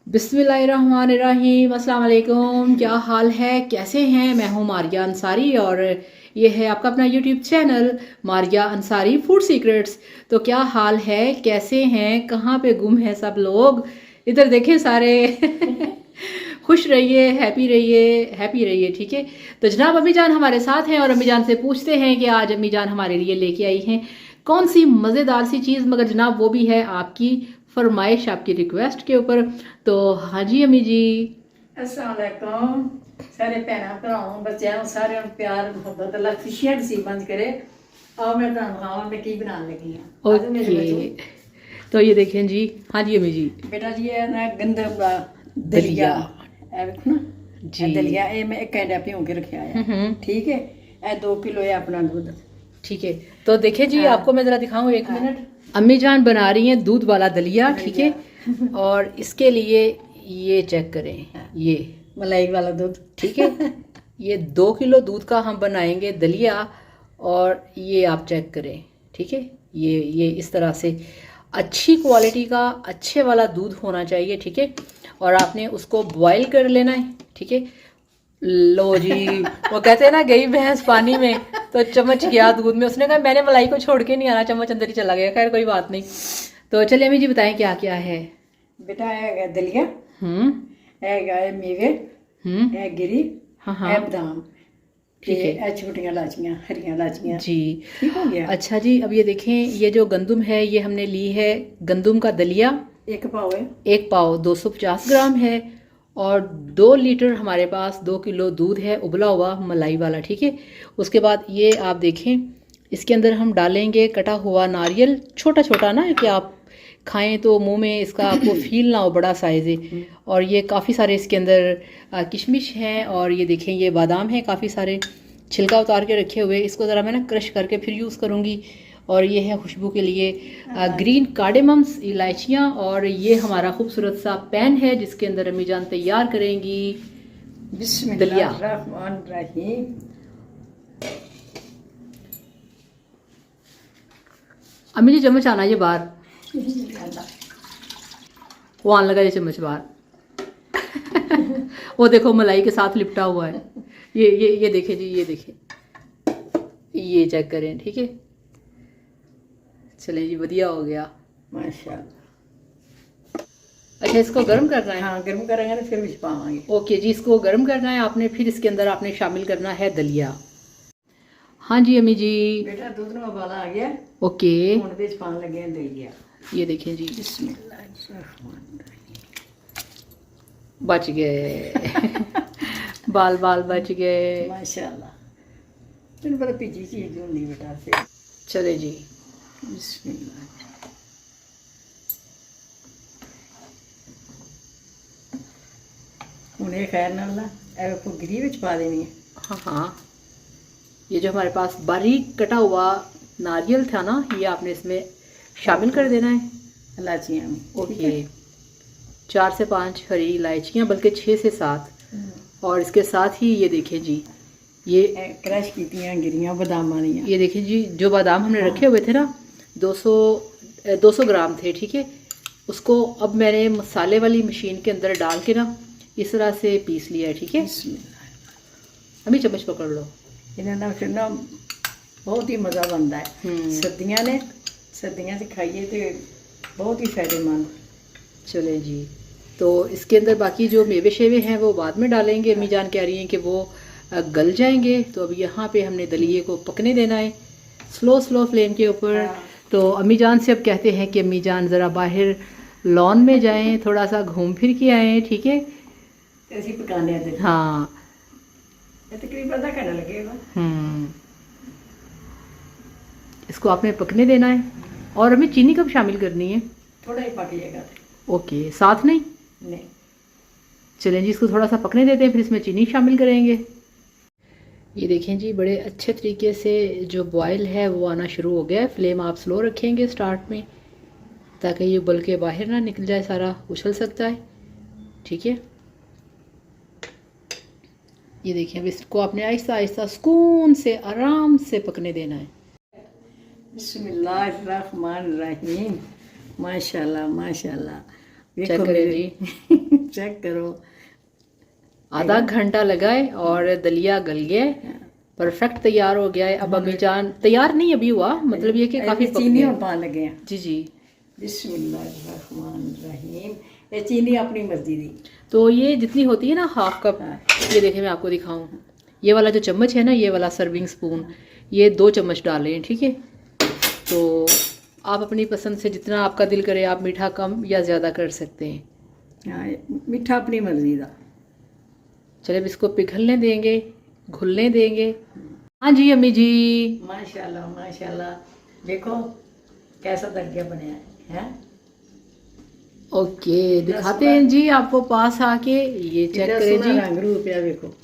बिस्मिल्लाहिर्रहमानिर्रहीम। अस्सलाम वालेकुम। क्या हाल है, कैसे हैं? मैं हूं मारिया अंसारी और ये है आपका अपना YouTube channel Maria Ansari food secrets. तो क्या हाल है, कैसे हैं, कहाँ पे गुम हैं सब लोग? इधर देखें सारे। खुश रहिए, हैप्पी रहिए, ठीक है। तो जनाब अम्मी जान हमारे साथ हैं और अम्मी जान से पूछते हैं कि आज अम्मी जान हमारे लिए लेके आई हैं कौन सी मज़ेदार सी चीज़, मगर जनाब वो भी है आपकी फरमाइश, आपकी रिक्वेस्ट के ऊपर। तो हाँ जी अम्मी जी। अस्सलाम वालेकुम सारे भैन भराओं बच्चों सारे प्यार मुहब्बत अल्लाह खुशियां नसीबत करे। आओ मैं तुहानू खावा मैं की बनाने लगी हूं। आज मेरे बच्चों ओके, तो ये देखें जी। हाँ जी अम्मी जी। बेटा जी ये ना गंदम का दलिया ए देखो ना जी। ए दलिया ये मैं एक घंटा भिगो के रखा है। ठीक है ए 2 किलो है अपना दूध। ठीक है, तो देखें जी, हाँ। आपको मैं ज़रा दिखाऊं, एक मिनट। अम्मी जान बना रही हैं दूध वाला दलिया, ठीक है। और इसके लिए ये चेक करें, ये मलाई वाला दूध, ठीक है। ये 2 किलो दूध का हम बनाएंगे दलिया। और ये आप चेक करें, ठीक है। ये इस तरह से अच्छी क्वालिटी का अच्छे वाला दूध होना चाहिए, ठीक है। और आपने उसको बॉईल कर लेना है, ठीक है। लो जी, वो कहते हैं ना गई भैंस पानी में तो चम्मच गया दूध में। उसने कहा मैंने मलाई को छोड़ के नहीं आना, चम्मच अंदर ही चला गया। खैर कोई बात नहीं। तो चलिए अम्मी जी बताएं क्या क्या है। बेटा है दलिया है मेवे है गिरी हाँ हाँ है बादाम ठीक है। है छोटियां लाचियां हरियां लाचियां। जी ठीक हो गया। अच्छा जी, अब ये देखें, ये जो गंदुम है ये हमने ली है गंदुम का दलिया। एक पाव है। 1 पाव 250 ग्राम है। और 2 लीटर हमारे पास 2 किलो दूध है उबला हुआ मलाई वाला, ठीक है। उसके बाद ये आप देखें, इसके अंदर हम डालेंगे कटा हुआ नारियल, छोटा छोटा ना कि आप खाएं तो मुंह में इसका आपको फील ना हो, बड़ा साइज़ है। और ये काफ़ी सारे इसके अंदर किशमिश हैं। और ये देखें ये बादाम हैं काफ़ी सारे, छिलका उतार के रखे हुए। इसको ज़रा मैं ना क्रश करके फिर यूज़ करूँगी। और ये है खुशबू के लिए ग्रीन कार्डेमम्स, इलायचियाँ। और ये हमारा खूबसूरत सा पैन है जिसके अंदर अम्मी जान तैयार करेंगी दलिया। बिस्मिल्लाहिर्रहमानिर्रहीम। अम्मी जी चम्मच आना ये बाहर, वो आने लगा ये चम्मच बाहर। वो देखो मलाई के साथ लिपटा हुआ है। ये देखें जी, ये देखें, ये चेक करें, ठीक है। चलें जी, बढ़िया हो गया माशाल्लाह। अच्छा, इसको गर्म करना है? हाँ गर्म करेंगे ना फिर भी पावांगे। ओके जी, इसको गर्म करना है आपने। फिर इसके अंदर आपने शामिल करना है दलिया। हाँ जी अम्मी जी। बेटा दूध में उबाला आ गया। ओके, ਹੁਣ ਵਿੱਚ ਪਾਣ ਲੱਗੇ ਦਲੀਆ। ये देखें जी, बिस्मिल्लाहिर्रहमानिर्रहीम। बच गए। बाल बाल बच गए। माशाल्लाह तैਨੂੰ पता ਭਿੱਜੀ चीज ਹੁੰਦੀ बेटा फिर। चले जी। बिस्मिल्लाह। ਹੁਣ ਇਹ ਖੈਰ ਨਾਲ ਨਾ ਇਹ ਭੁਗਰੀ ਵਿੱਚ ਪਾ ਦੇਣੀ ਹੈ। हाँ हाँ, ये जो हमारे पास बारीक कटा हुआ नारियल था ना, ये आपने इसमें शामिल कर देना है। इलायचियाँ में ओके, 4 से 5 हरी इलायचियाँ, बल्कि 6 से 7। और इसके साथ ही ये देखें जी, ये क्रश कीतियाँ गिरियाँ बादाम दियाँ। ये देखें जी, जो बादाम हमने रखे हुए थे ना 200 ग्राम थे, ठीक है। उसको अब मैंने मसाले वाली मशीन के अंदर डाल के ना इस तरह से पीस लिया है, ठीक है। अभी चम्मच पकड़ लो। इन्हें ना फिर ना बहुत ही मज़ा बनता है। सर्दियाँ ने सर्दियाँ से खाइए तो बहुत ही फायदेमंद। चले जी, तो इसके अंदर बाकी जो मेवे शेवे हैं वो बाद में डालेंगे। अम्मी जान कह रही हैं कि वो गल जाएंगे। तो अब यहाँ पे हमने दलिये को पकने देना है स्लो फ्लेम के ऊपर। तो अम्मी जान से अब कहते हैं कि अम्मी जान ज़रा बाहर लॉन में जाएं, थोड़ा सा घूम फिर के आएँ, ठीक है। ऐसी पकाने आते हाँ तकरीबन आधा घंटा लगेगा। इसको आपने पकने देना है। और हमें चीनी कब शामिल करनी है? थोड़ा ही पक जाएगा। ओके, साथ नहीं? नहीं। चलें जी, इसको थोड़ा सा पकने देते हैं, फिर इसमें चीनी शामिल करेंगे। ये देखें जी, बड़े अच्छे तरीके से जो बॉयल है वो आना शुरू हो गया है। फ्लेम आप स्लो रखेंगे स्टार्ट में, ताकि ये उबल के बाहर ना निकल जाए, सारा उछल सकता है, ठीक है। ये देखिए, अब इसको आपने आहिस्ता आहिस्ता सुकून से आराम से पकने देना है। बिस्मिल्लाहिर्रहमानिर्रहीम। माशाल्लाह माशाल्लाह। चेक करें जी। चेक करो। आधा घंटा लगा है और दलिया गल गया है, परफेक्ट तैयार हो गया है। अब अम्मी जान तैयार नहीं अभी हुआ, मतलब ये कि काफी पक चीनी गया और पान लगे हैं। जी जी। बिस्मिल्लाहिर्रहमानिर्रहीम। ये चीनी अपनी मर्जी दी। तो ये जितनी होती है ना हाफ कप, ये देखें मैं आपको दिखाऊं, ये वाला जो चम्मच है ना, ये वाला सर्विंग स्पून, ये 2 चम्मच डालें, ठीक है। तो आप अपनी पसंद से जितना आपका दिल करे आप मीठा कम या ज़्यादा कर सकते हैं। हाँ, मीठा अपनी मर्जी का। चले अब इसको पिघलने देंगे, घुलने देंगे। हाँ जी अम्मी जी। माशाल्लाह माशाल्लाह, देखो कैसा दलिया बनया है। ओके दिखाते हैं जी आपको पास आके, ये चेक करें जी। रंग रूप है देखो।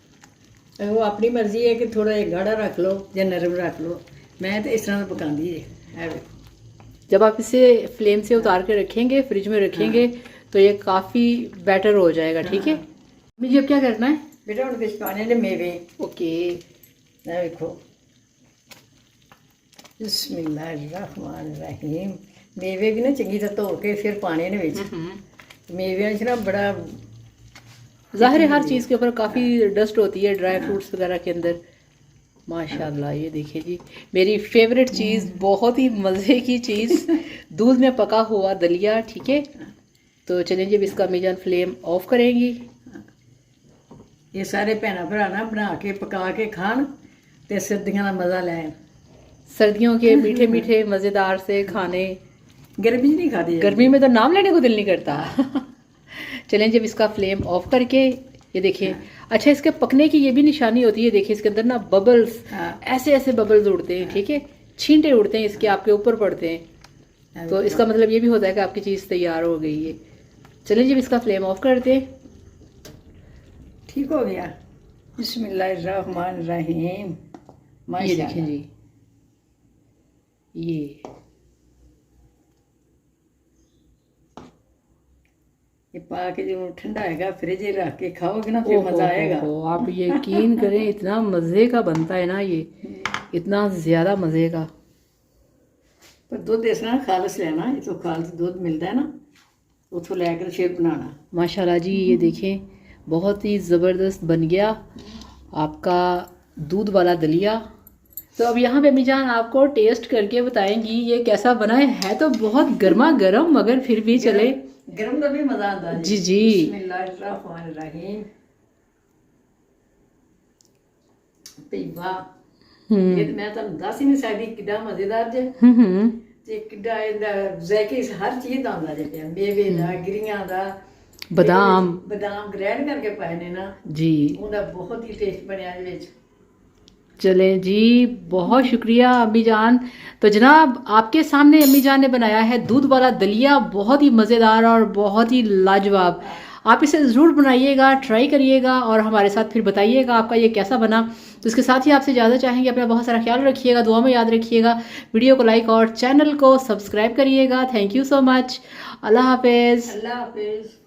वो अपनी मर्जी है कि थोड़ा जिहा गाढ़ा रख लो या नरम रख लो। मैं तो इस तरह पकाती है देखो। जब आप इसे फ्लेम से उतार के रखेंगे, फ्रिज में रखेंगे, तो ये काफ़ी बेटर हो जाएगा, ठीक है। अम्मी जी अब क्या करना है? बेटा हम कुछ पाने ने मेवे। ओके देखो बिस्मिल्लाहिर्रहमानिर्रहीम। मेवे भी ना चंगी तरह धो के फिर पाने ने विच। मेवे च ना बड़ा जाहिर है हर चीज़ के ऊपर काफ़ी डस्ट होती है, ड्राई फ्रूट्स वगैरह के अंदर। माशाल्लाह ये देखिए जी, मेरी फेवरेट चीज़, बहुत ही मज़े की चीज़, दूध में पका हुआ दलिया, ठीक है। तो चलिए जी अब इसका मीजान फ्लेम ऑफ करेंगी। ये सारे भैन भरा ना बना के पका के खान ते सर्दियों का मज़ा लैन। सर्दियों के मीठे मीठे मज़ेदार से खाने, गर्मी नहीं खाती। गर्मी में तो नाम लेने को दिल नहीं करता। चलें जब इसका फ्लेम ऑफ करके, ये देखिए। अच्छा इसके पकने की ये भी निशानी होती है, देखिए इसके अंदर ना बबल्स, ऐसे ऐसे बबल्स उड़ते हैं, ठीक है, छींटे उड़ते हैं इसके, आपके ऊपर पड़ते हैं। तो इसका मतलब ये भी होता है कि आपकी चीज़ तैयार हो गई है। चलें जब इसका फ्लेम ऑफ करते हैं। ठीक हो गया। बिस्मिल्लाहिर्रहमानिर्रहीम। ये देखें जी, ये पा के जो ठंडा आएगा फ्रिज में रख के खाओगे ना फिर मजा आएगा। आप यकीन करें इतना मज़े का बनता है ना ये, इतना ज़्यादा मज़े का। पर दूध इस तरह खालस लेना, ये तो खालस दूध मिलता है ना, उतो लेकर फिर बनाना। माशाल्लाह जी ये देखें बहुत ही ज़बरदस्त बन गया आपका दूध वाला दलिया। तो अब यहाँ पे अम्मी जान आपको टेस्ट करके बताएंगी ये कैसा बना है तो बहुत गर्मा गर्म, मगर फिर भी चले गरम का भी मजा आता है जी जी। बिस्मिल्लाहिर्रहमानिर्रहीम। पीवा ये तो मैं ਤੁਹਾਨੂੰ ਦੱਸ ਹੀ ਨਹੀਂ ਸਕਦੀ ਕਿੱਡਾ ਮਜ਼ੇਦਾਰ ਜੇ। ਤੇ ਕਿੱਡਾ ਇਹਦਾ ਜ਼ਾਇਕੇ ਹਰ ਚੀਜ਼ ਦਾ ਆਉਂਦਾ ਜੇ ਪਿਆ, ਮੇਵੇ ਦਾ, ਗਿਰੀਆਂ ਦਾ, बादाम ਗ੍ਰੈਂਡ ਕਰਕੇ ਪਾਏ ਨੇ ਨਾ जी। ਉਹਦਾ ਬਹੁਤ ਹੀ ਟੇਸਟ ਬਣਿਆ ਇਹਦੇ ਵਿੱਚ। चलें जी बहुत शुक्रिया अम्मी जान। तो जनाब आपके सामने अम्मी जान ने बनाया है दूध वाला दलिया, बहुत ही मज़ेदार और बहुत ही लाजवाब। आप इसे ज़रूर बनाइएगा, ट्राई करिएगा और हमारे साथ फिर बताइएगा आपका ये कैसा बना। तो इसके साथ ही आपसे इजाज़त चाहेंगे, अपना बहुत सारा ख्याल रखिएगा, दुआ में याद रखिएगा, वीडियो को लाइक और चैनल को सब्सक्राइब करिएगा। Thank you so much. अल्लाह हाफिज़। अल्लाह हाफिज़।